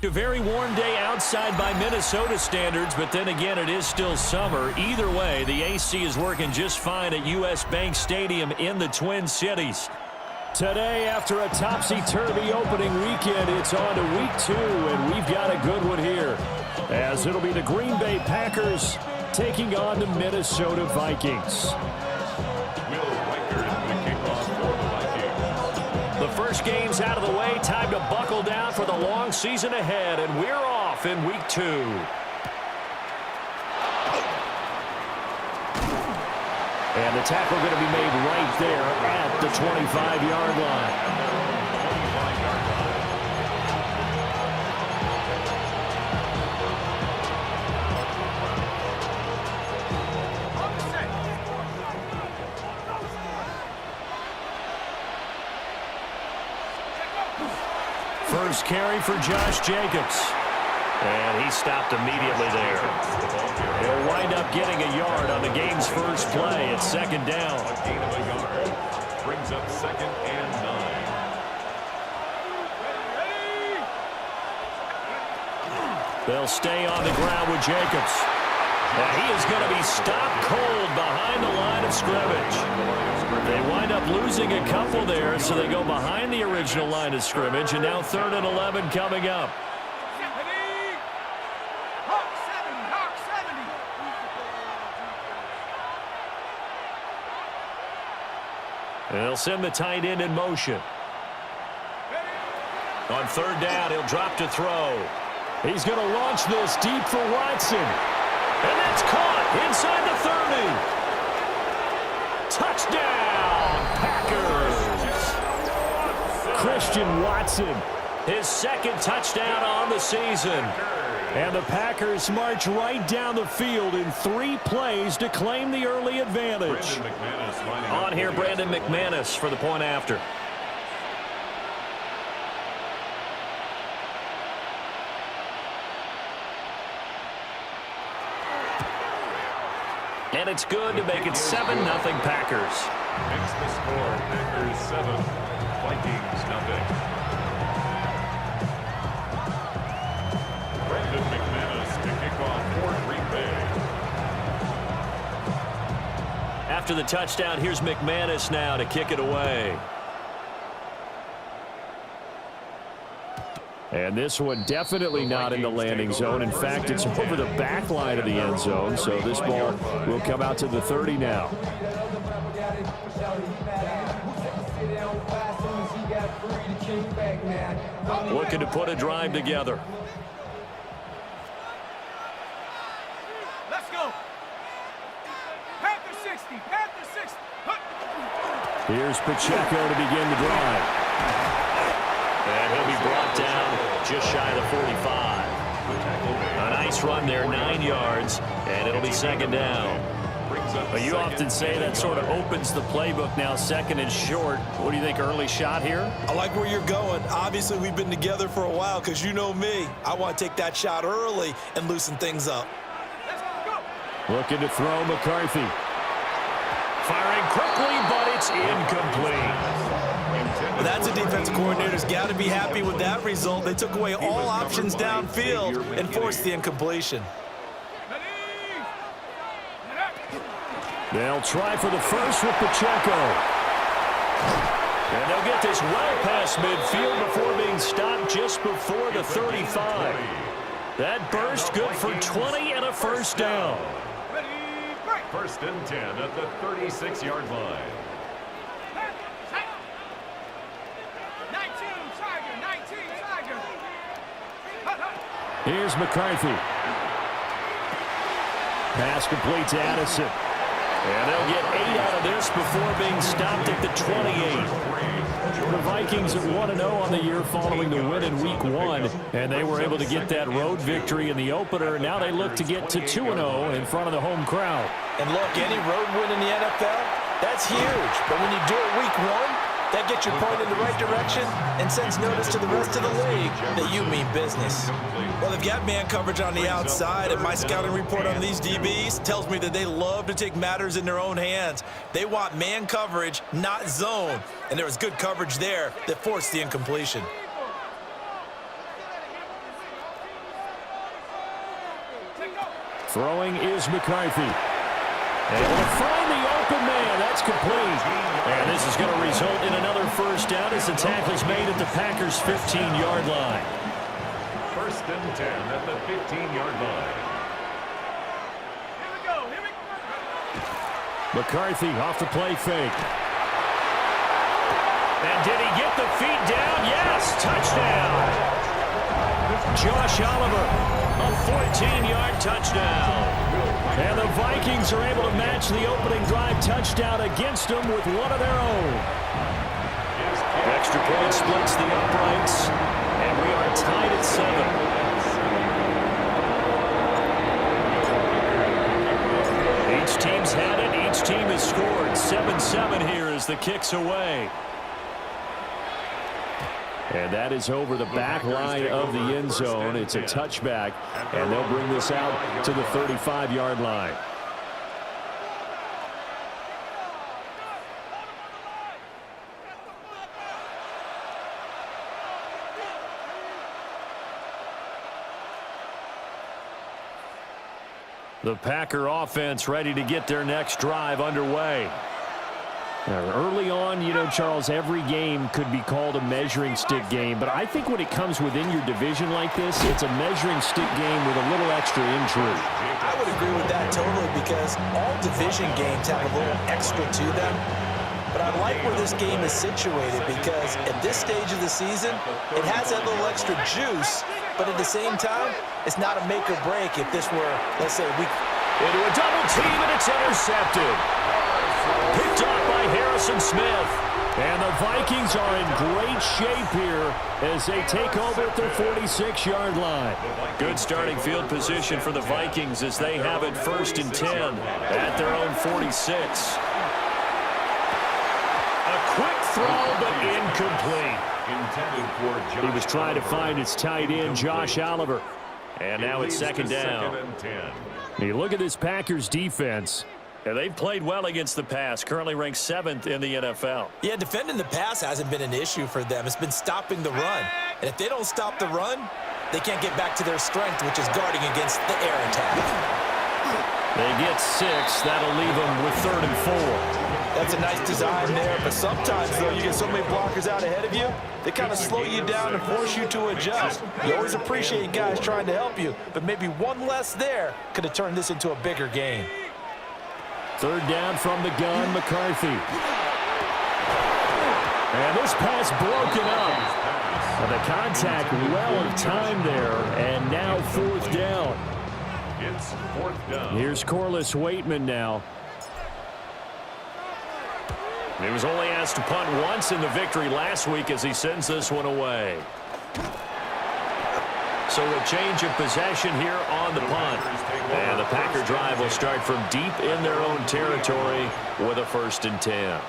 A very warm day outside by Minnesota standards, but then again, it is still summer. Either way, the AC is working just fine at U.S. Bank Stadium in the Twin Cities. Today, after a topsy-turvy opening weekend, it's on to week 2, and we've got a good one here, as it'll be the Green Bay Packers taking on the Minnesota Vikings. The first game's out of the way. Time to buckle down for the long season ahead, and we're off in week 2. And the tackle going to be made right there at the 25-yard line. First carry for Josh Jacobs. And he stopped immediately there. He'll wind up getting a yard on the game's first play at second down. A gain of a yard brings up 2nd and 9. They'll stay on the ground with Jacobs. And he is going to be stopped cold behind the line of scrimmage. They wind up losing a couple there, so they go behind the original line of scrimmage, and now 3rd and 11 coming up. They'll send the tight end in motion. On 3rd down, he'll drop to throw. He's going to launch this deep for Watson. And that's caught inside the 30. Touchdown, Packers. Christian Watson, his 2nd touchdown on the season. And the Packers march right down the field in 3 plays to claim the early advantage. On here, Brandon McManus for the point after. And it's good to make it 7-0 Packers. Makes the score Packers 7, Vikings 0. Brandon McManus to kick off for Green Bay. After the touchdown, here's McManus now to kick it away. And this one definitely not in the landing zone. In fact, it's over the back line of the end zone, so this ball will come out to the 30 now. Looking to put a drive together. Let's go. Panther 60, Panther 60. Here's Pacheco to begin the drive. And he'll be brought down just shy of the 45. A nice run there, 9 yards, and it'll be 2nd down. But you often say that sort of opens the playbook now, 2nd and short. What do you think, early shot here? I like where you're going. Obviously, we've been together for a while because you know me. I want to take that shot early and loosen things up. Looking to throw McCarthy. Firing quickly, but it's incomplete. Well, that's a defensive coordinator's got to be happy with that result. They took away all options downfield and forced the incompletion. They'll try for the first with Pacheco. And they'll get this well past midfield before being stopped just before the 35. That burst good for 20 and a first down. 1st and 10 at the 36-yard line. Here's McCarthy. Pass complete to Addison. And they'll get 8 out of this before being stopped at the 28. The Vikings at 1-0 on the year following the win in Week 1. And they were able to get that road victory in the opener. Now they look to get to 2-0 in front of the home crowd. And look, any road win in the NFL, that's huge. But when you do it Week 1, that gets your point in the right direction and sends notice to the rest of the league that you mean business. Well, they've got man coverage on the outside, and my scouting report on these DBs tells me that they love to take matters in their own hands. They want man coverage, not zone. And there was good coverage there that forced the incompletion. Throwing is McCarthy. And to find the open man. That's complete. And this is going to result in another first down as the tackle's made at the Packers' 15-yard line. First and 10 at the 15-yard line. McCarthy off the play fake. And did he get the feet down? Yes, touchdown. Josh Oliver, a 14-yard touchdown. And the Vikings are able to match the opening drive touchdown against them with one of their own. Extra point splits the uprights, and we are tied at 7. Each team's had it. Each team has scored. 7-7 here as the kick's away. And that is over the back line of the end zone. It's a touchback, and they'll bring this out to the 35-yard line. The Packer offense ready to get their next drive underway. Now, early on, you know, Charles, every game could be called a measuring stick game, but I think when it comes within your division like this, it's a measuring stick game with a little extra intrigue. I would agree with that totally because all division games have a little extra to them. But I like where this game is situated because at this stage of the season, it has that little extra juice, but at the same time, it's not a make or break if this were, let's say, week. Into a double team, and it's intercepted. Picked off by Harrison Smith. And the Vikings are in great shape here as they take over at their 46-yard line. Good starting field position for the Vikings as they have it 1st and 10 at their own 46. A quick throw, but incomplete. He was trying to find his tight end, Josh Oliver. And now it's 2nd down. You look at this Packers defense. And they've played well against the pass, currently ranked 7th in the NFL. Yeah, defending the pass hasn't been an issue for them. It's been stopping the run. And if they don't stop the run, they can't get back to their strength, which is guarding against the air attack. They get 6. That'll leave them with 3rd and 4. That's a nice design there, but sometimes, though, you get so many blockers out ahead of you, they kind of slow you down and force you to adjust. You always appreciate guys trying to help you, but maybe one less there could have turned this into a bigger game. 3rd down from the gun, McCarthy. And this pass broken up. And the contact well of time there, and now 4th down. It's 4th down. Here's Corliss Waitman now. He was only asked to punt once in the victory last week as he sends this one away. So a change of possession here on the punt. And the Packer drive will start from deep in their own territory with a 1st and 10.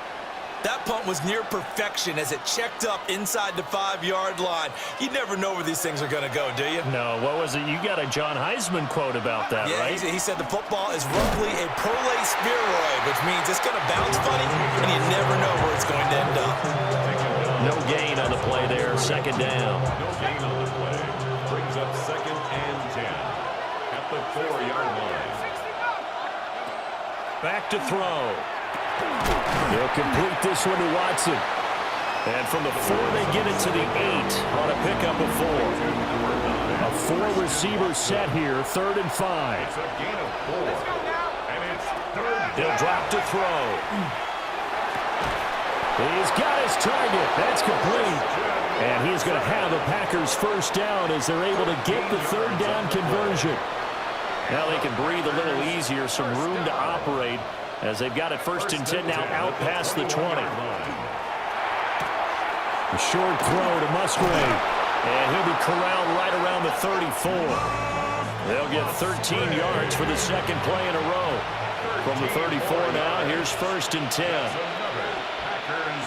That punt was near perfection as it checked up inside the 5-yard line. You never know where these things are going to go, do you? No, what was it? You got a John Heisman quote about that, yeah, right? He said the football is roughly a prolate spheroid, which means it's going to bounce funny, and you never know where it's going to end up. No gain on the play there, 2nd down. No gain on the play. Brings up 2nd and 10 at the 4-yard line. Back to throw. They'll complete this one to Watson. And from the 4, they get it to the 8 on a pickup of 4. A 4-receiver set here, 3rd and 5. It's a gain of 4. And it's 3rd down. He'll drop to throw. He's got his target. That's complete. And he's going to have the Packers 1st down as they're able to get the 3rd down conversion. Now they can breathe a little easier, some room to operate as they've got it 1st and 10 now out past the 20. A short throw to Musgrave. And he'll be corralled right around the 34. They'll get 13 yards for the 2nd play in a row. From the 34 now, here's 1st and 10. Packers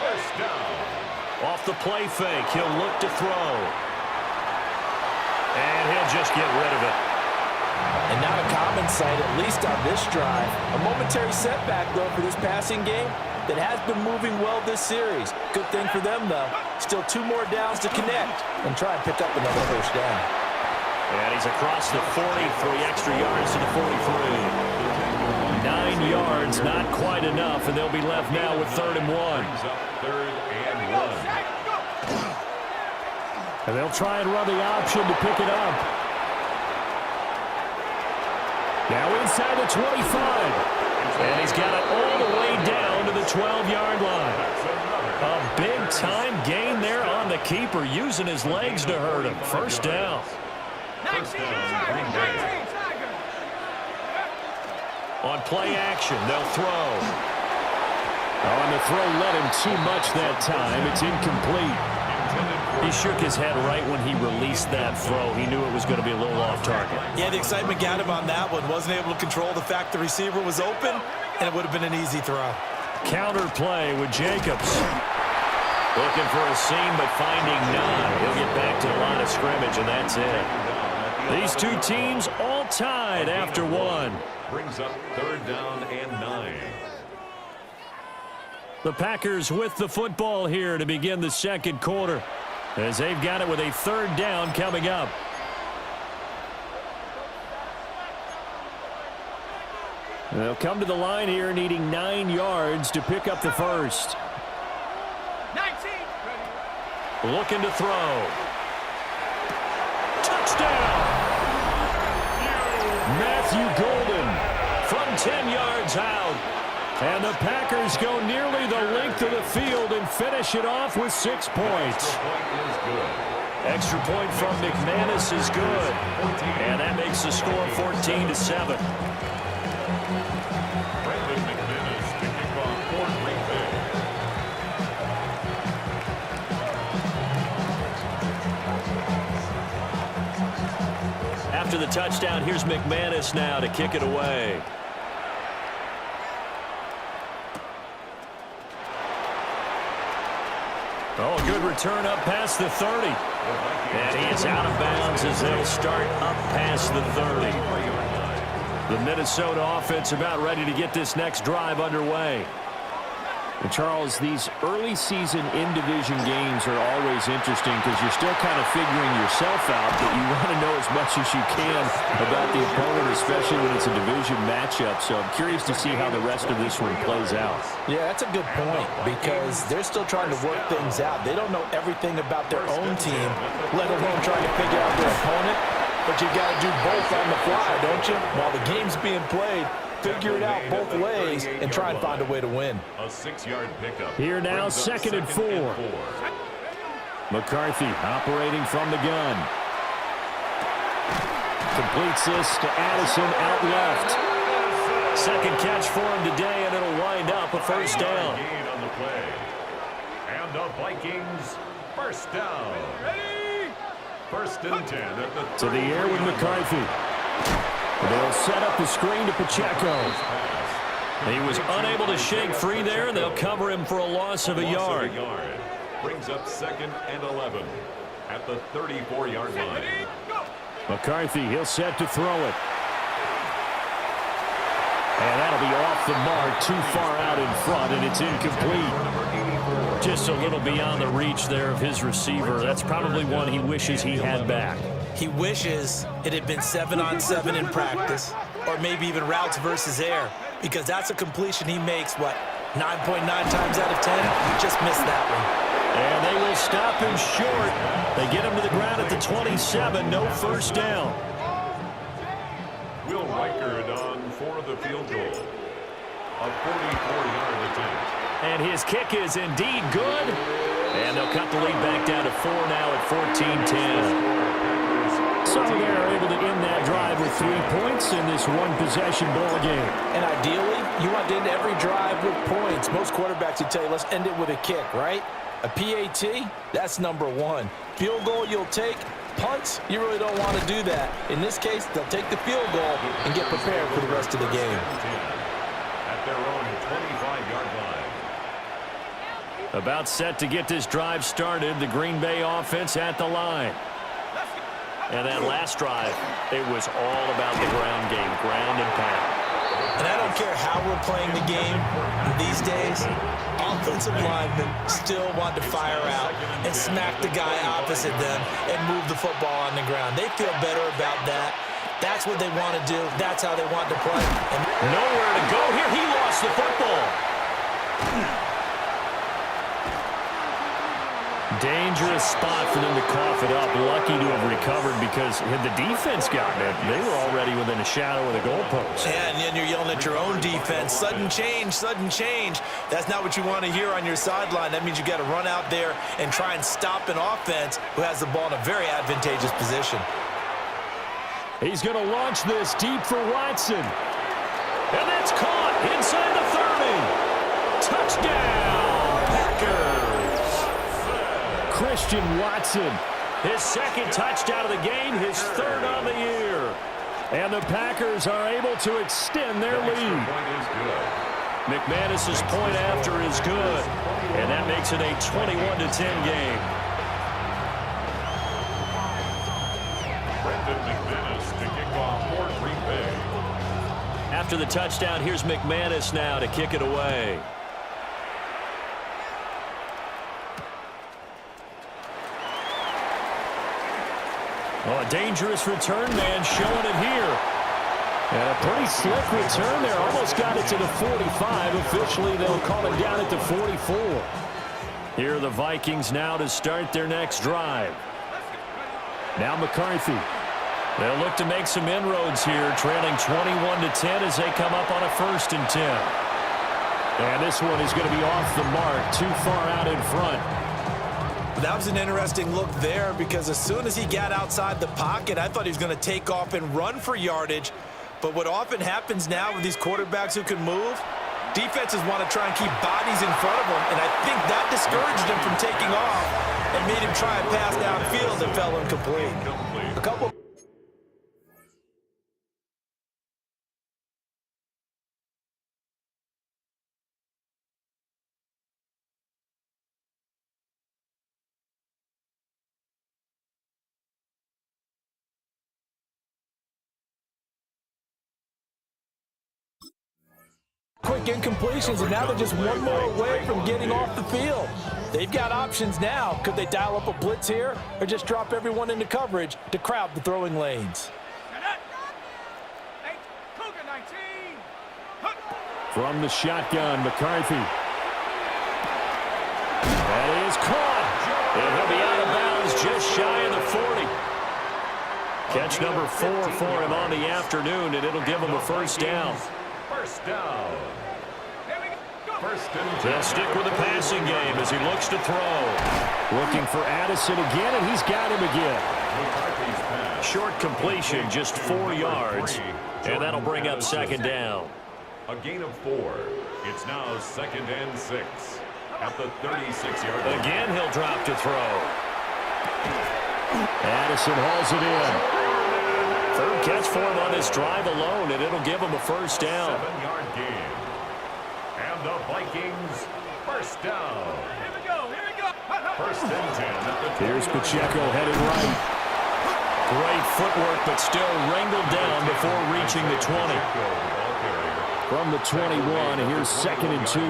1st down. Off the play fake, he'll look to throw. And he'll just get rid of it. And not a common sight, at least on this drive. A momentary setback, though, for this passing game that has been moving well this series. Good thing for them, though. Still 2 more downs to connect and try and pick up another 1st down. And he's across the 40, 3 extra yards to the 43. 9 yards, not quite enough, and they'll be left now with 3rd and 1. Third and 1. And they'll try and run the option to pick it up. Now inside the 25. And he's got it all the way down to the 12-yard line. A big-time gain there on the keeper, using his legs to hurt him. First down. On play action, they'll throw. Oh, and the throw led him too much that time. It's incomplete. He shook his head right when he released that throw. He knew it was going to be a little off target. Yeah, the excitement got him on that one. Wasn't able to control the fact the receiver was open, and it would have been an easy throw. Counter play with Jacobs. Looking for a seam, but finding none. He'll get back to the line of scrimmage, and that's it. These two teams all tied after one. Brings up 3rd down and 9. The Packers with the football here to begin the second quarter, as they've got it with a 3rd down coming up. They'll come to the line here needing 9 yards to pick up the first. 19. Looking to throw. Touchdown! Matthew Golden from 10 yards out. And the Packers go nearly the length of the field and finish it off with 6 points. Extra point from McManus is good. And that makes the score 14-7. Brandon McManus to kick off for Green Bay. After the touchdown, here's McManus now to kick it away. Oh, a good return up past the 30. And he is out of bounds as they'll start up past the 30. The Minnesota offense about ready to get this next drive underway. And Charles, these early season in-division games are always interesting because you're still kind of figuring yourself out, but you want to know as much as you can about the opponent, especially when it's a division matchup. So I'm curious to see how the rest of this one plays out. Yeah, that's a good point because they're still trying to work things out. They don't know everything about their own team, let alone trying to figure out their opponent. But you got to do both on the fly, don't you? While the game's being played, figure it out both ways and try and find a way to win. A 6-yard pickup. Here now, 2nd and 4. McCarthy operating from the gun. Completes this to Addison out left. Second catch for him today, and it'll wind up a first down. Gain on the play. And the Vikings first down. First and 10 at the To the air with McCarthy. They'll set up the screen to Pacheco. He was unable to shake free there, and they'll cover him for a loss of a yard. Brings up 2nd and 11 at the 34-yard line. McCarthy, he'll set to throw it. And that'll be off the mark, too far out in front, and it's incomplete. Just a little beyond the reach there of his receiver. That's probably one he wishes he had back. He wishes it had been 7-on-7 in practice, or maybe even routes versus air, because that's a completion he makes, 9.9 times out of 10? Just missed that one. And they will stop him short. They get him to the ground at the 27, no first down. Will Reichard on for the field goal. A 44-yard attempt. And his kick is indeed good. And they'll cut the lead back down to 4 now at 14-10. So they're able to end that drive with 3 points in this one-possession ball game. And ideally, you want to end every drive with points. Most quarterbacks would tell you, let's end it with a kick, right? A PAT, that's number 1. Field goal you'll take. Punts, you really don't want to do that. In this case, they'll take the field goal and get prepared for the rest of the game. At their own 25-yard line. About set to get this drive started, the Green Bay offense at the line. And that last drive, it was all about the ground game, ground and pound. And I don't care how we're playing the game these days, offensive linemen still want to fire out and smack the guy opposite them and move the football on the ground. They feel better about that. That's what they want to do. That's how they want to play. And nowhere to go here. He lost the football. Dangerous spot for them to cough it up. Lucky to have recovered because had the defense gotten it, they were already within a shadow of the goalpost. Yeah, and then you're yelling at your own defense. Sudden change, sudden change. That's not what you want to hear on your sideline. That means you got to run out there and try and stop an offense who has the ball in a very advantageous position. He's going to launch this deep for Watson. And that's caught inside the 30. Touchdown, Packers. Christian Watson, his second touchdown of the game, his third on the year. And the Packers are able to extend their lead. McManus's point after is good. And that makes it a 21-10 game. After the touchdown, here's McManus now to kick it away. Oh, a dangerous return man showing it here. And a pretty slick return there. Almost got it to the 45. Officially, they'll call it down at the 44. Here are the Vikings now to start their next drive. Now McCarthy. They'll look to make some inroads here, trailing 21-10 as they come up on a 1st and 10. And this one is going to be off the mark, too far out in front. That was an interesting look there because as soon as he got outside the pocket, I thought he was going to take off and run for yardage. But what often happens now with these quarterbacks who can move, defenses want to try and keep bodies in front of them, and I think that discouraged him from taking off and made him try and pass downfield and fell incomplete. A couple. Quick incompletions, and now they're just one more away from getting off the field. They've got options now. Could they dial up a blitz here or just drop everyone into coverage to crowd the throwing lanes? From the shotgun, McCarthy. That is caught. And he'll be out of bounds just shy of the 40. Catch number 4 for him on the afternoon, and it'll give him a first down. First down. They'll stick with the passing game as he looks to throw. Looking for Addison again, and he's got him again. Short completion, just 4 yards, and that'll bring up 2nd down. A gain of 4. It's now 2nd and 6 at the 36-yard line. Again, he'll drop to throw. Addison hauls it in. 3rd catch for him on this drive alone, and it'll give him a first down. 7-yard gain. And the Vikings, first down. Here we go. 1st and 10 at the 20. Here's Pacheco headed right. Great footwork, but still wrangled down before reaching the 20. From the 21, and here's 2nd and 2.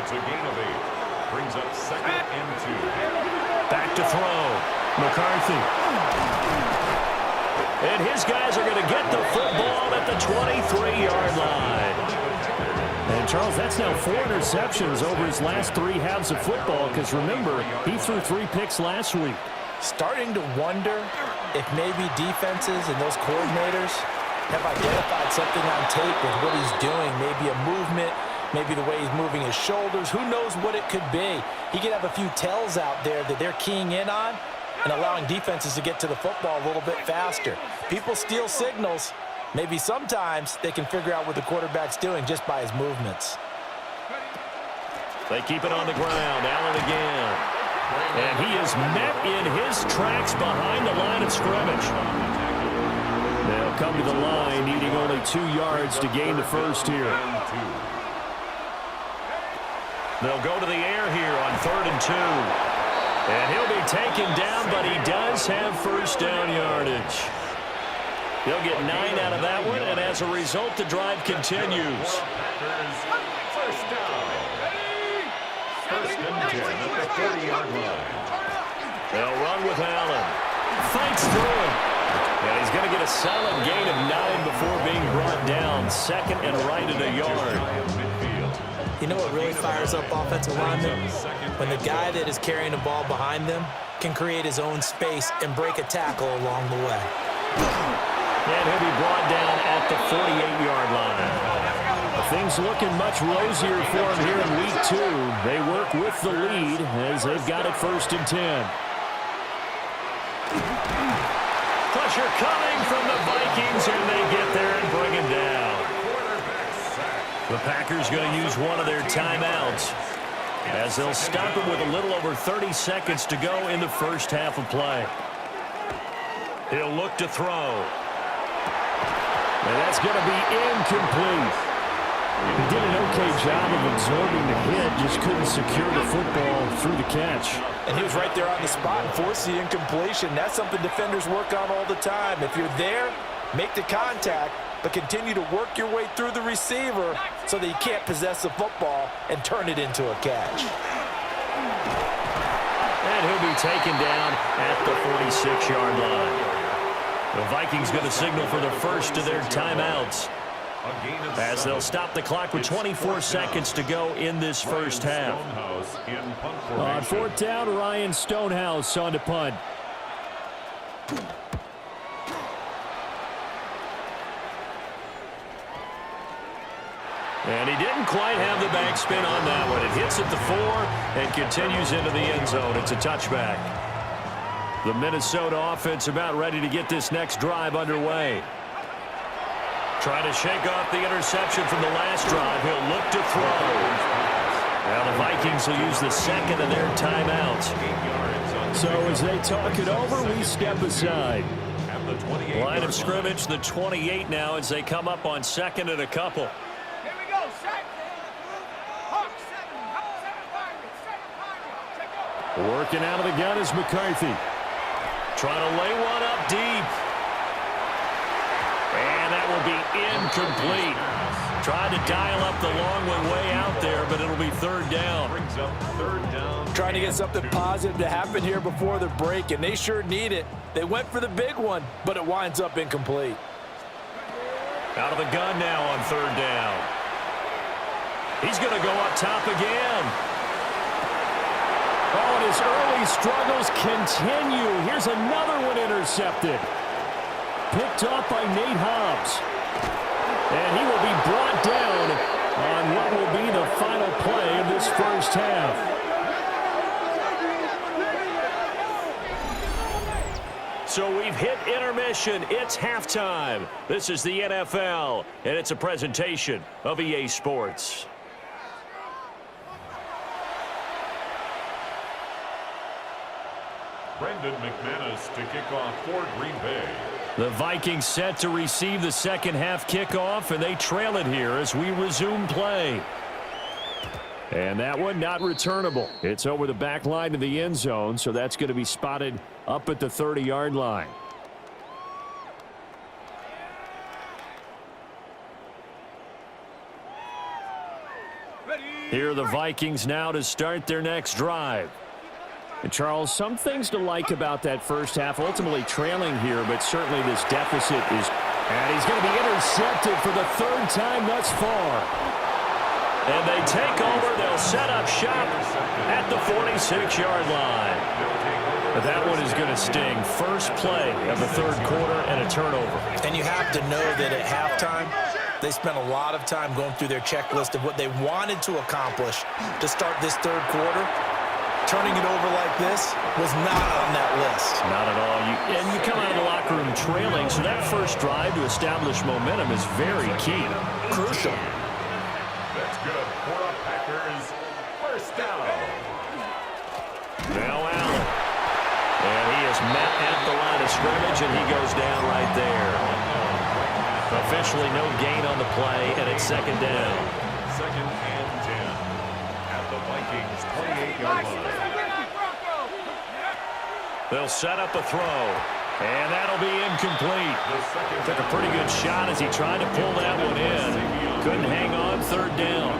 It's a gain of 8. Brings up 2nd and 2. Back to throw. McCarthy. And his guys are going to get the football at the 23-yard line. And, Charles, that's now 4 interceptions over his last 3 halves of football because, remember, he threw 3 picks last week. Starting to wonder if maybe defenses and those coordinators have identified something on tape with what he's doing, maybe a movement, maybe the way he's moving his shoulders. Who knows what it could be? He could have a few tells out there that they're keying in on and allowing defenses to get to the football a little bit faster. People steal signals. Maybe sometimes they can figure out what the quarterback's doing just by his movements. They keep it on the ground. Allen again. And he is met in his tracks behind the line of scrimmage. They'll come to the line, needing only 2 yards to gain the first here. They'll go to the air here on 3rd and 2. And he'll be taken down, but he does have first down yardage. They'll get 9 out of that one, and as a result, the drive continues. First down. First and 10 at the 30-yard line. They'll run with Allen. Fights through it. And he's going to get a solid gain of 9 before being brought down. Second and right at a yard. You know what really fires up offensive linemen? When the guy that is carrying the ball behind them can create his own space and break a tackle along the way. And he'll be brought down at the 48-yard line. Things looking much rosier for him here in week 2. They work with the lead as they've got it 1st and 10. Pressure coming from the Vikings, and they get there and bring him down. The Packers going to use one of their timeouts as they'll stop it with a little over 30 seconds to go in the first half of play. He'll look to throw. And that's going to be incomplete. He did an okay job of absorbing the hit, just couldn't secure the football through the catch. And he was right there on the spot and forced the incompletion. That's something defenders work on all the time. If you're there, make the contact, but continue to work your way through the receiver so that you can't possess the football and turn it into a catch. And he'll be taken down at the 46-yard line. The Vikings going to signal for the first of their timeouts as they'll stop the clock with 24 seconds to go in this first half. On 4th down, Ryan Stonehouse on to punt. And he didn't quite have the backspin on that one. It hits at the 4 and continues into the end zone. It's a touchback. The Minnesota offense about ready to get this next drive underway. Trying to shake off the interception from the last drive. He'll look to throw. Now the Vikings will use the second of their timeouts. So as they talk it over, we step aside. Line of scrimmage, the 28 now as they come up on 2nd and a couple. Here we go, set. Hawk, 7 Pirates. Working out of the gun is McCarthy. Trying to lay one up deep. And that will be incomplete. Tried to dial up the long one way out there, but it'll be 3rd down. Brings up 3rd down. Trying to get something positive to happen here before the break, and they sure need it. They went for the big one, but it winds up incomplete. Out of the gun now on 3rd down. He's going to go up top again. Oh, and his early struggles continue. Here's another one intercepted. Picked off by Nate Hobbs. And he will be brought down on what will be the final play of this first half. So we've hit intermission. It's halftime. This is the NFL, and it's a presentation of EA Sports. Brendan McManus to kick off for Green Bay. The Vikings set to receive the second half kickoff, and they trail it here as we resume play. And that one not returnable. It's over the back line of the end zone, so that's going to be spotted up at the 30-yard line. Here are the Vikings now to start their next drive. And Charles, some things to like about that first half, ultimately trailing here, but certainly this deficit is... And he's going to be intercepted for the 3rd time thus far. And they take over. They'll set up shop at the 46-yard line. But that one is going to sting. First play of the 3rd quarter and a turnover. And you have to know that at halftime, they spent a lot of time going through their checklist of what they wanted to accomplish to start this 3rd quarter. Turning it over like this was not on that list. Not at all. You come out of the locker room trailing, so that first drive to establish momentum is very key. Crucial. That's good for the Packers. First down. Now Allen. And he is met at the line of scrimmage, and he goes down right there. Officially no gain on the play, and it's 2nd down. 2nd and 10 at the Vikings 28-yard line. They'll set up a throw, and that'll be incomplete. Took a pretty good shot as he tried to pull that one in. Couldn't hang on third down.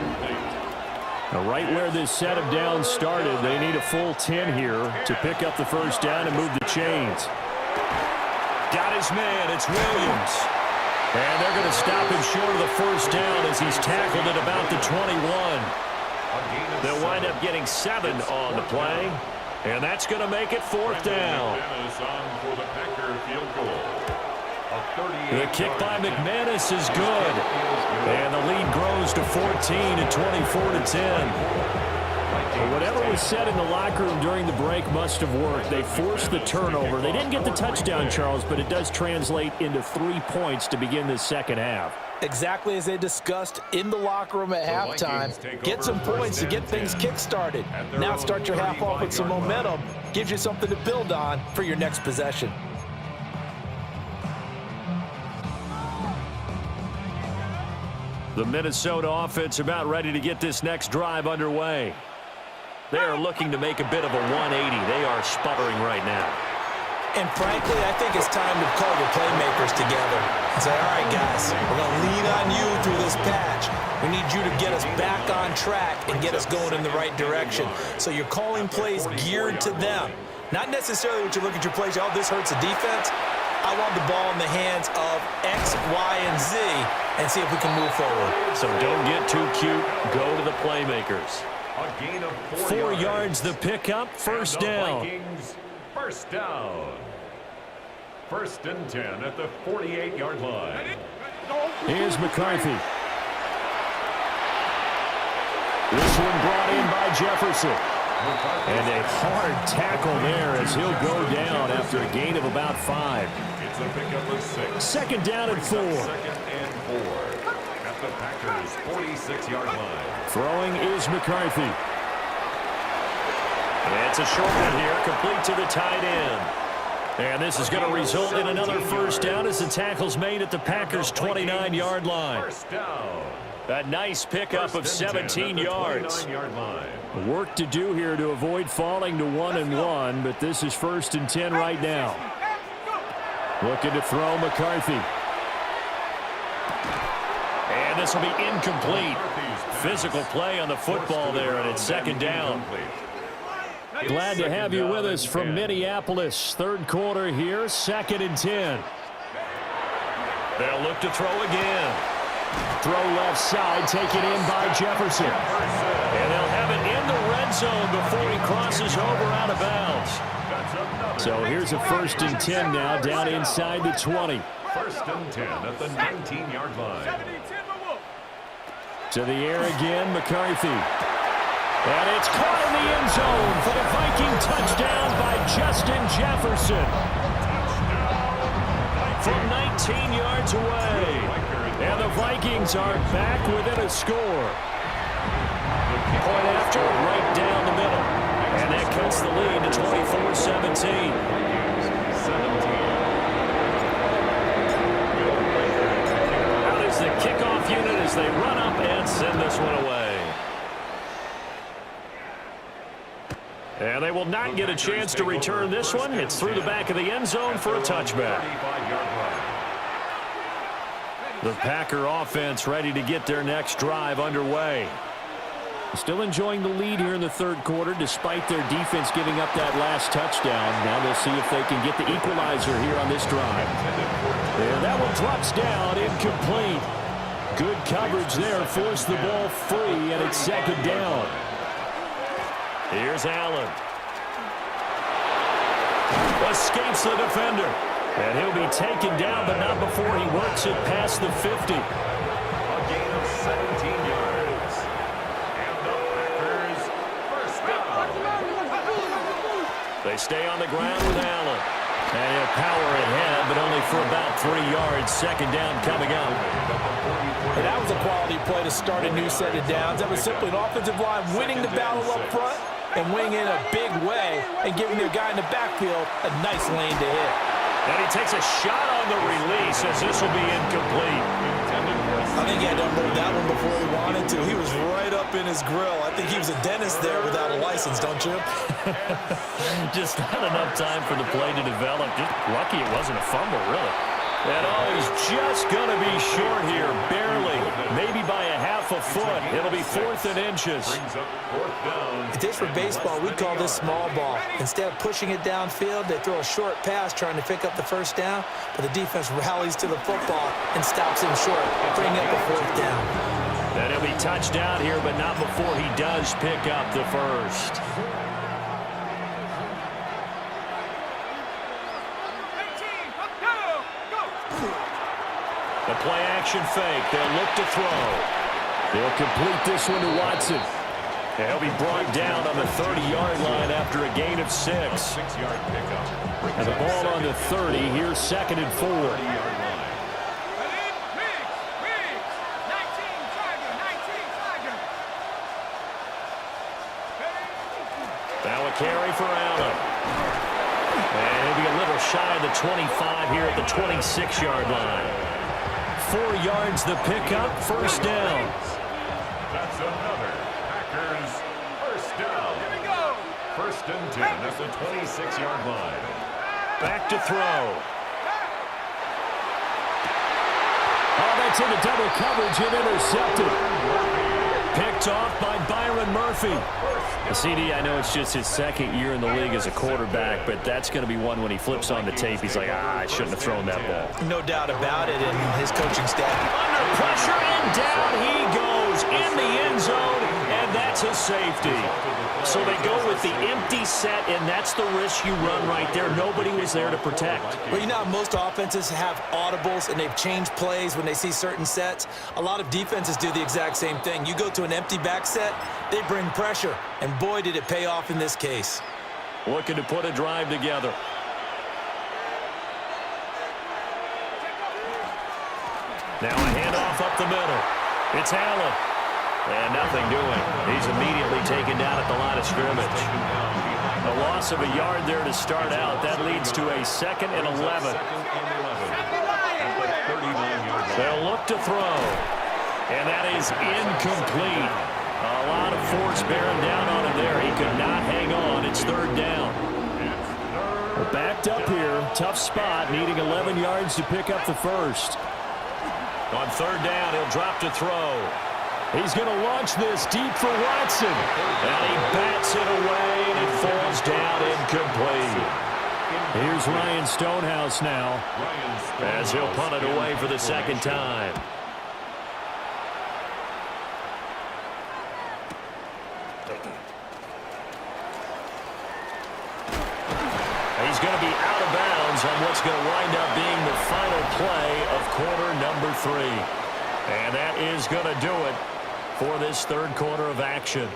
Now, right where this set of downs started, they need a full 10 here to pick up the first down and move the chains. Got his man. It's Williams. And they're going to stop him short of the first down as he's tackled at about the 21. They'll wind up getting 7 on the play. And that's going to make it fourth down. The kick by McManus is good. And the lead grows to 14 at 24-10. Whatever was said in the locker room during the break must have worked. They forced the turnover. They didn't get the touchdown, Charles, but it does translate into 3 points to begin the second half. Exactly as they discussed in the locker room at halftime. Get some points to get things kick-started. Now start your half off with some momentum. Gives you something to build on for your next possession. The Minnesota offense about ready to get this next drive underway. They are looking to make a bit of a 180. They are sputtering right now. And frankly, I think it's time to call the playmakers together and say, all right, guys, we're going to lean on you through this patch. We need you to get us back on track and get us going in the right direction. So you're calling plays geared to them. Not necessarily what you look at your plays, oh, this hurts the defense. I want the ball in the hands of X, Y, and Z and see if we can move forward. So don't get too cute. Go to the playmakers. A gain of 4 yards the pickup, first down. First down. 1st and 10 at the 48-yard line. Here's McCarthy. This one brought in by Jefferson. And a hard tackle there as he'll go down after a gain of about 5. It's a pickup of 6. Second down and 4. 2nd and 4 at the Packers' 46-yard line. Throwing is McCarthy. And it's a short one here, complete to the tight end. And this is going to result in another first down as the tackle's made at the Packers' 29-yard line. First down. A nice pickup of 17 yards. Work to do here to avoid falling to 1-1, but this is 1st and 10 right now. Looking to throw McCarthy. And this will be incomplete. Physical play on the football there, and it's 2nd down. Glad to have you with us from Minneapolis. 3rd quarter here, 2nd and 10. They'll look to throw again. Throw left side, taken in by Jefferson. And they'll have it in the red zone before he crosses over out of bounds. So here's a 1st and 10 now, down inside the 20. 1st and 10 at the 19-yard line. To the air again, McCarthy. And it's caught in the end zone for the Viking touchdown by Justin Jefferson. From 19 yards away. And the Vikings are back within a score. Point after, right down the middle. And that cuts the lead to 24-17. Out is the kickoff unit as they run up and send this one away. And they will not get a chance to return this one. It's through the back of the end zone for a touchback. The Packer offense ready to get their next drive underway. Still enjoying the lead here in the 3rd quarter despite their defense giving up that last touchdown. Now they'll see if they can get the equalizer here on this drive. And that one drops down, incomplete. Good coverage there, forced the ball free, and it's 2nd down. Here's Allen. Escapes the defender. And he'll be taken down, but not before he works it past the 50. A gain of 17 yards. And the Packers first down. They stay on the ground with Allen. And he'll power ahead, but only for about 3 yards. 2nd down coming up. And that was a quality play to start a new set of downs. That was simply an offensive line winning the battle up front and winning in a big way and giving their guy in the backfield a nice lane to hit. And he takes a shot on the release as this will be incomplete. Intended for a I think he had to unload that one before he wanted to. He was right up in his grill. I think he was a dentist there without a license, don't you? Just not enough time for the play to develop. Just lucky it wasn't a fumble, really. And he's just going to be short here, barely. Maybe by a half a foot. It'll be 4th and inches. If this were baseball, we'd call this small ball. Instead of pushing it downfield, they throw a short pass trying to pick up the first down, but the defense rallies to the football and stops him short, bringing up a 4th down. And he'll be touched out here, but not before he does pick up the first. The play-action fake. They'll look to throw. They'll complete this one to Watson. And he'll be brought down on the 30-yard line after a gain of 6. And the ball on the 30. Here's 2nd and 4. Now a carry for Allen. And he'll be a little shy of the 25 here at the 26-yard line. 4 yards the pickup, first down. That's another Packers first down. Here we go. 1st and 10 at the 26-yard line. Back to throw. Oh, that's into double coverage and intercepted. Picked off by Byron Murphy. The CD, I know it's just his 2nd year in the league as a quarterback, but that's going to be one when he flips on the tape. He's like, I shouldn't have thrown that ball. No doubt about it, and his coaching staff. Under pressure, and down he goes in the end zone, and that's a safety. So they go with the empty set, and that's the risk you run right there. Nobody was there to protect. Well, you know how most offenses have audibles, and they've changed plays when they see certain sets? A lot of defenses do the exact same thing. You go to an empty back set, they bring pressure, and boy, did it pay off in this case. Looking to put a drive together. Now a handoff up the middle. It's Allen. And nothing doing. He's immediately taken down at the line of scrimmage. A loss of a yard there to start out. That leads to a 2nd and 11. They'll look to throw. And that is incomplete. A lot of force bearing down on him there. He could not hang on. It's 3rd down. We're backed up here. Tough spot. Needing 11 yards to pick up the first. On 3rd down, he'll drop to throw. He's going to launch this deep for Watson. And he bats it away, and it falls down incomplete. Here's Ryan Stonehouse now, as he'll punt it away for the 2nd time. He's going to be out of bounds on what's going to wind up being the final play of quarter number 3. And that is going to do it for this 3rd quarter of action.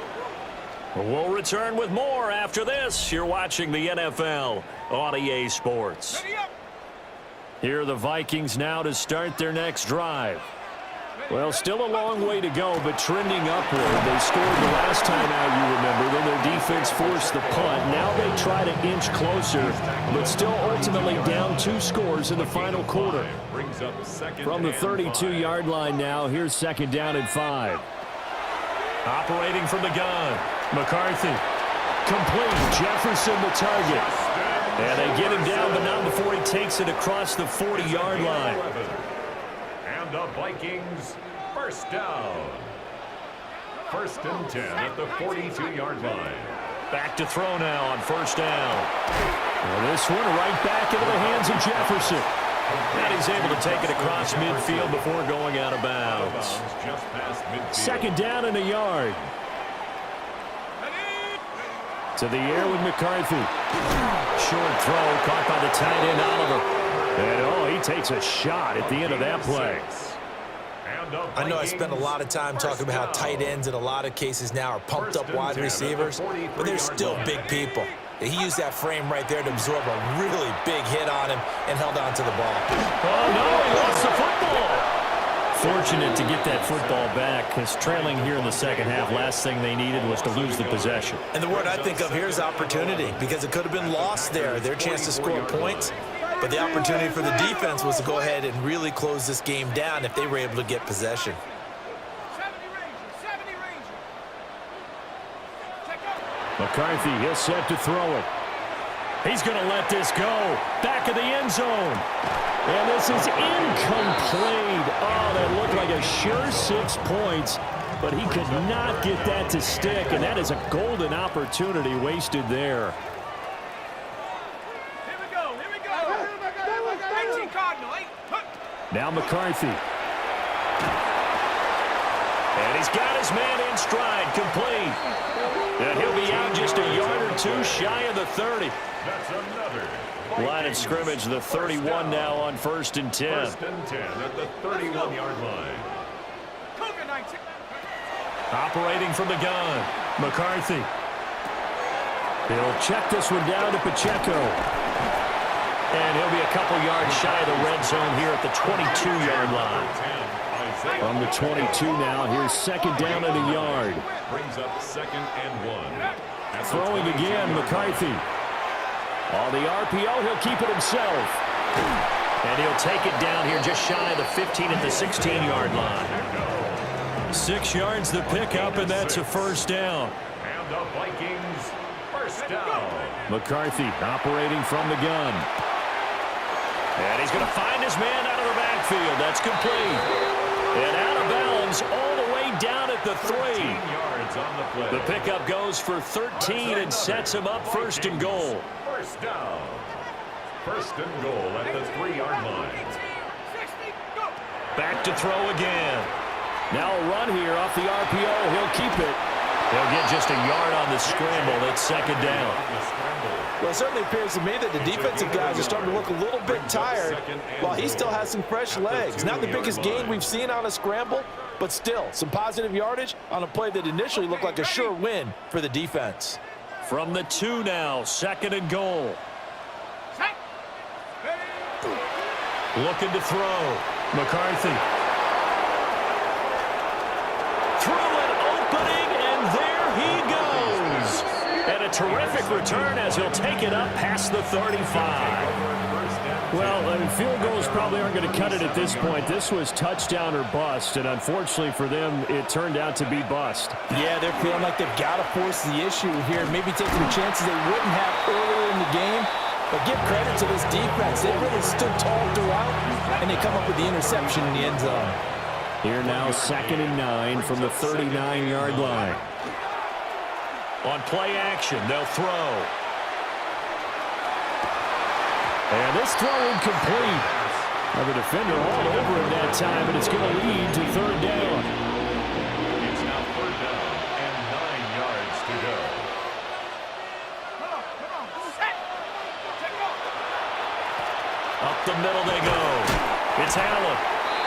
We'll return with more after this. You're watching the NFL on EA Sports. Here are the Vikings now to start their next drive. Well, still a long way to go, but trending upward. They scored the last time out, you remember. Then their defense forced the punt. Now they try to inch closer, but still ultimately down 2 scores in the final quarter. From the 32-yard line now, here's 2nd down and 5. Operating from the gun, McCarthy. Complete. Jefferson the target. And they get him down, but not before he takes it across the 40-yard line. And the Vikings first down. 1st and 10 at the 42-yard line. Back to throw now on 1st down. Well, this one right back into the hands of Jefferson. And he's able to take it across midfield before going out of bounds. 2nd down and a yard. To the air with McCarthy. Short throw caught by the tight end Oliver. And, he takes a shot at the end of that play. I know I spent a lot of time talking about how tight ends in a lot of cases now are pumped up wide receivers, but they're still big people. He used that frame right there to absorb a really big hit on him and held on to the ball. Oh, no, he lost the football. Fortunate to get that football back, because trailing here in the 2nd half, last thing they needed was to lose the possession. And the word I think of here is opportunity, because it could have been lost there. Their chance to score points. But the opportunity for the defense was to go ahead and really close this game down if they were able to get possession. 70 Ranger. Check out. McCarthy, he'll set to throw it. He's going to let this go. Back of the end zone. And this is incomplete. Oh, that looked like a sure 6 points, but he could not get that to stick, and that is a golden opportunity wasted there. Here we go. 18 Cardinal. Now McCarthy. And he's got his man in stride, complete. And he'll be out just a yard or two shy of the 30. That's another. Line of scrimmage, the 31 now on 1st and 10. 1st and 10 at the 31-yard line. Cougar 19. Operating from the gun, McCarthy. He'll check this one down to Pacheco. And he'll be a couple yards shy of the red zone here at the 22-yard line. From the 22 now, here's 2nd down and a yard. Brings up 2nd and 1. Throwing again, McCarthy. On the RPO, he'll keep it himself. And he'll take it down here just shy of the 15 at the 16-yard line. 6 yards the pickup, and that's a 1st down. And the Vikings, 1st down. McCarthy operating from the gun. And he's going to find his man out of the backfield. That's complete. And out of bounds all the way down at the 3. 13 yards on the play. The pickup goes for 13 and sets him up 1st and goal. 1st down. 1st and goal at the 3-yard line. 60, go. Back to throw again. Now a run here off the RPO. He'll keep it. He'll get just a yard on the scramble. That's 2nd down. Well, it certainly appears to me that the defensive guys are starting to look a little bit tired while he still has some fresh legs. Not the biggest gain we've seen on a scramble, but still some positive yardage on a play that initially looked like a sure win for the defense. From the 2 now, 2nd and goal. Set. Looking to throw. McCarthy. Through an opening, and there he goes. And a terrific return as he'll take it up past the 35. Well, field goals probably aren't going to cut it at this point. This was touchdown or bust, and unfortunately for them, it turned out to be bust. Yeah, they're feeling like they've got to force the issue here, maybe taking chances they wouldn't have earlier in the game. But give credit to this defense. They really stood tall throughout, and they come up with the interception in the end zone. Here now, 2nd and 9 from the 39-yard line. On play action, they'll throw. And this throw incomplete. The defender all over him that time, and it's going to lead to 3rd down. It's now 3rd down and 9 yards to go. Come on. Set. Check out. Up the middle they go. It's Allen.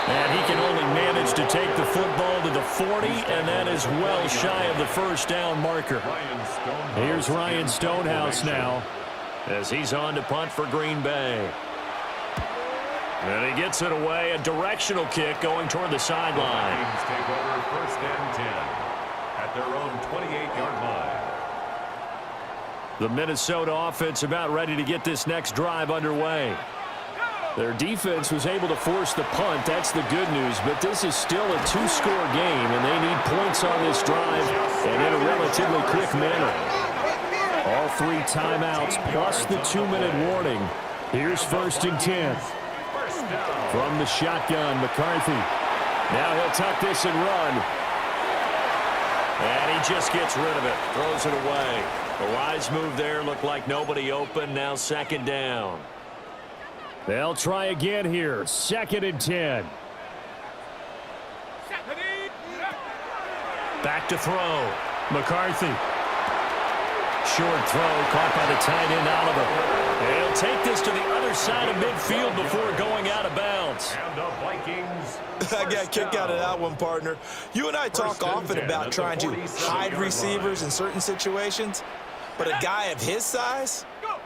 And he can only manage to take the football to the 40, and that is well shy of the 1st down marker. Here's Ryan Stonehouse now as he's on to punt for Green Bay. And he gets it away, a directional kick going toward the sideline. Vikings take over 1st and 10 at their own 28-yard line. The Minnesota offense about ready to get this next drive underway. Their defense was able to force the punt. That's the good news. But this is still a 2-score game, and they need points on this drive and in a relatively quick manner. All 3 timeouts plus the 2-minute warning. Here's 1st and 10. From the shotgun, McCarthy. Now he'll tuck this and run. And he just gets rid of it. Throws it away. A wise move there. Looked like nobody open. Now 2nd down. They'll try again here. 2nd and 10. Back to throw. McCarthy. Short throw caught by the tight end Oliver. And he'll take this to the other side of midfield before going out of bounds. And the Vikings. I got a kick out of that one, partner. You and I talk often about trying to hide receivers in certain situations, but a guy of his size,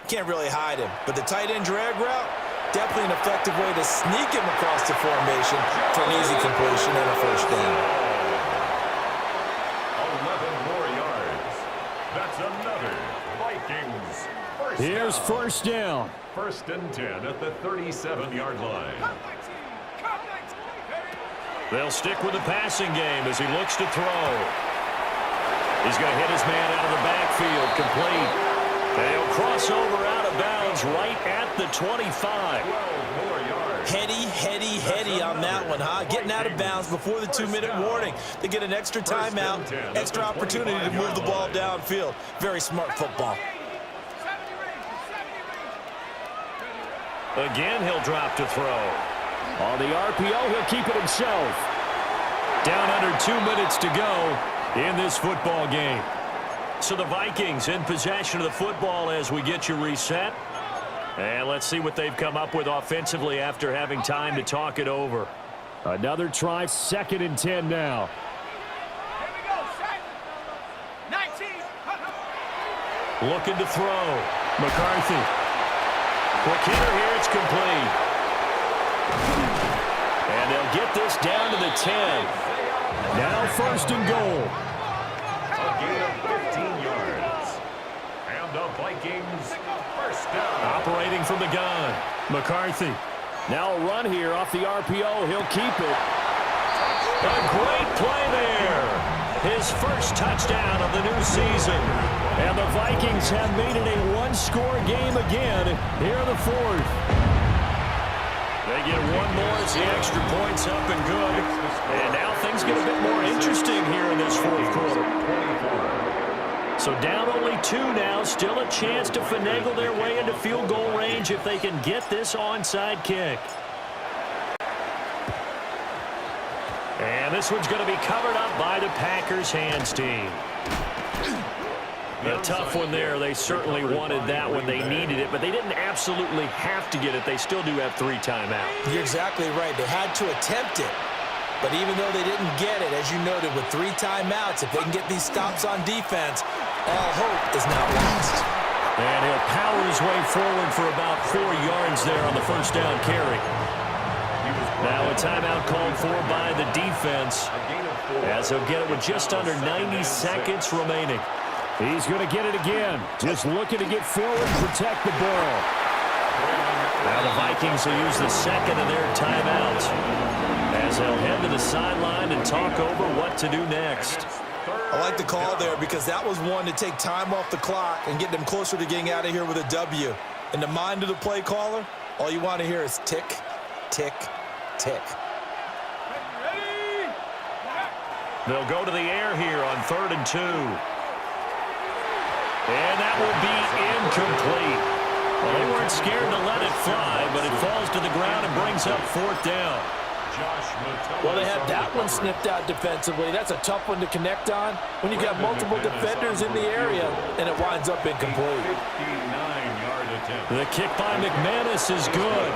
can't really hide him. But the tight end drag route, definitely an effective way to sneak him across the formation for an easy completion and a 1st down. 11 more yards. That's another Vikings 1st Here there's first down. First and 10 at the 37-yard line. They'll stick with the passing game as he looks to throw. He's going to hit his man out of the backfield, complete. And he'll cross over out of bounds right at the 25. 12 more yards. Heady on that one, huh? Getting out of bounds before the 2-minute warning. They get an extra timeout, extra opportunity to move the ball downfield. Very smart football. Again, he'll drop to throw. On the RPO, he'll keep it himself. Down under 2 minutes to go in this football game. So the Vikings in possession of the football as we get you reset. And let's see what they've come up with offensively after having time to talk it over. Another try, 2nd and 10 now. Here we go, set. 19. Looking to throw. McCarthy. Quick hitter here, it's complete. And they'll get this down to the 10. Now 1st and goal. A gain of 15 yards. And the Vikings first down. Operating from the gun. McCarthy. Now a run here off the RPO. He'll keep it. A great play there. His first touchdown of the new season. And the Vikings have made it a one-score game again here in the 4th. They get one more as the extra point's up and good. And now things get a bit more interesting here in this 4th quarter. So down only 2 now. Still a chance to finagle their way into field goal range if they can get this onside kick. And this one's going to be covered up by the Packers hands team. A tough one there. They certainly wanted that one. They needed it, but they didn't absolutely have to get it. They still do have 3 timeouts. You're exactly right. They had to attempt it. But even though they didn't get it, as you noted, with 3 timeouts, if they can get these stops on defense, all hope is not lost. And he'll power his way forward for about 4 yards there on the first down carry. Now a timeout called for by the defense as he'll get it with just under 90 seconds remaining. He's going to get it again. Just looking to get forward, protect the ball. Now the Vikings will use the 2nd of their timeouts as they'll head to the sideline and talk over what to do next. I like the call there because that was one to take time off the clock and get them closer to getting out of here with a W. In the mind of the play caller, all you want to hear is tick, tick, tick. They'll go to the air here on 3rd and 2. And that will be incomplete. Well, they weren't scared to let it fly, but it falls to the ground and brings up 4th down. Well, they had that one snipped out defensively. That's a tough one to connect on when you got multiple defenders in the area, and it winds up incomplete. The kick by McManus is good.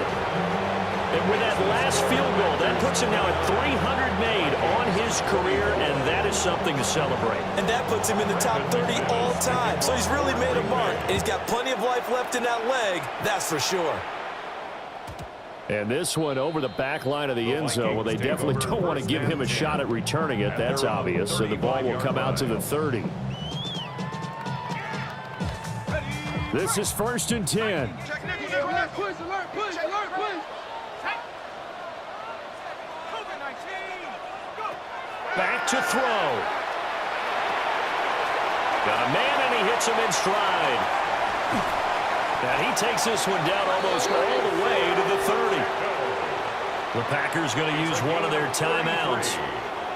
And with that last field goal, that puts him now at 300 made on his career, and that is something to celebrate. And that puts him in the top 30 all time. So he's really made a mark, and he's got plenty of life left in that leg, that's for sure. And this one over the back line of the end zone. Well, they definitely don't want to give him a shot at returning it. That's obvious. So the ball will come out to the 30. This is 1st and 10. Back to throw. Got a man, and he hits him in stride. And he takes this one down almost all the way to the 30. The Packers going to use one of their timeouts.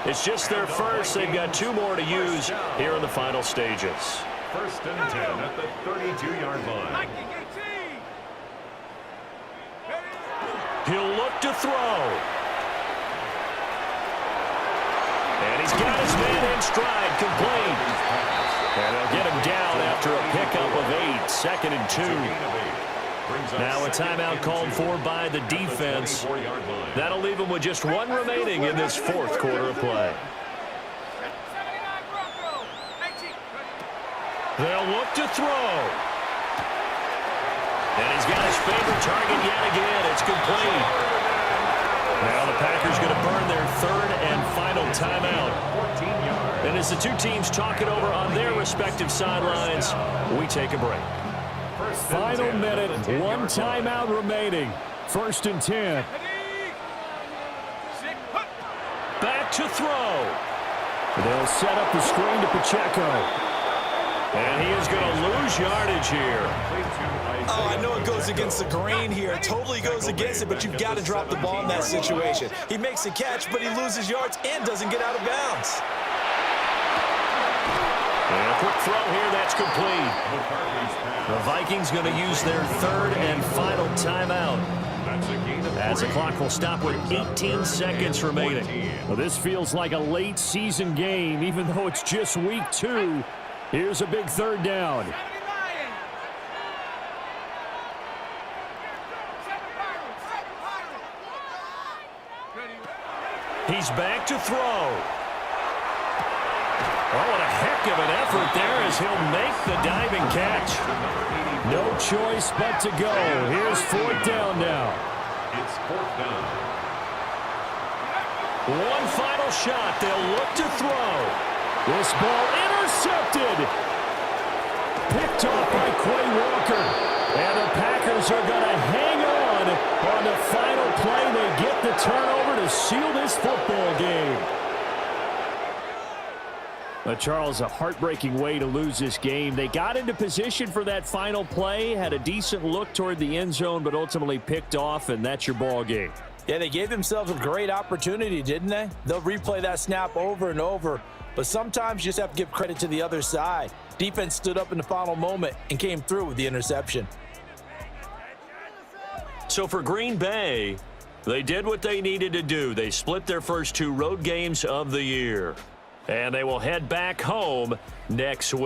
It's just their first. They've got 2 more to use here in the final stages. 1st and 10 at the 32-yard line. He'll look to throw. And he's got his man in stride, complete. And they'll get him down after a pickup of 8, 2nd and 2. Now a timeout called for by the defense. That'll leave him with just 1 remaining in this 4th quarter of play. They'll look to throw. And he's got his favorite target yet again. It's complete. Now the Packers going to burn their 3rd and final timeout. And as the 2 teams talk it over on their respective sidelines, we take a break. Final minute, one timeout remaining. 1st and 10. Back to throw. They'll set up the screen to Pacheco. And he is going to lose yardage here. Oh, I know it goes against the grain here. It totally goes against it, but you've got to drop the ball in that situation. He makes a catch, but he loses yards and doesn't get out of bounds. And a quick throw here, that's complete. The Vikings going to use their 3rd and final timeout, as the clock will stop with 18 seconds remaining. Well, this feels like a late season game, even though it's just week 2. Here's a big 3rd down. He's back to throw. Oh, what a heck of an effort there as he'll make the diving catch. No choice but to go. Here's 4th down now. It's 4th down. One final shot. They'll look to throw. This ball intercepted. Picked off by Quay Walker. And the Packers are going to hang on the final play. They get the turnover to seal this football game. But Charles, a heartbreaking way to lose this game. They got into position for that final play, had a decent look toward the end zone, but ultimately picked off, and that's your ball game. Yeah, they gave themselves a great opportunity, didn't they? They'll replay that snap over and over, but sometimes you just have to give credit to the other side. Defense stood up in the final moment and came through with the interception. So for Green Bay, they did what they needed to do. They split their first 2 road games of the year, and they will head back home next week.